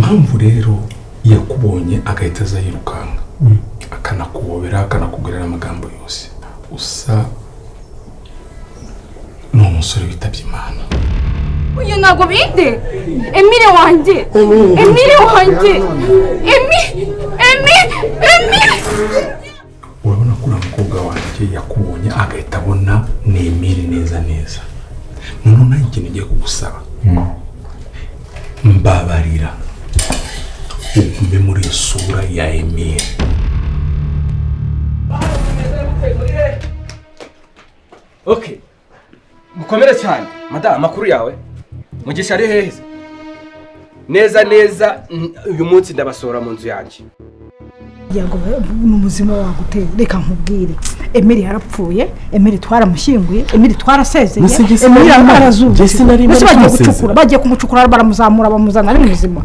impamvu rero yakubonye agahita aza yirukanka akanakubobera akanakugurira amagambo yose usa n'umusore witabye Imana. Uyu ntabwo binde Emile wanjye urabona ko uriya mukobwa wanjye yakubonye agahita abona ni Emile neza noneho nta ikintu ugiye kugusaba mbabarira ugume muri iyo sura ya Emile. Okay, mukomere cyane madame, amakuru yawe Mugisha ari heza neza uyu munsi ndabasora mu nzu yanjye. Yango n'umuzima waguteye reka nkubwire Emile yarapfuye, Emile twaramushyinguye, Emile twarasezeye, Emile arazuba. Bagiye kumucukura baramuzamura bamuzana ari muzima.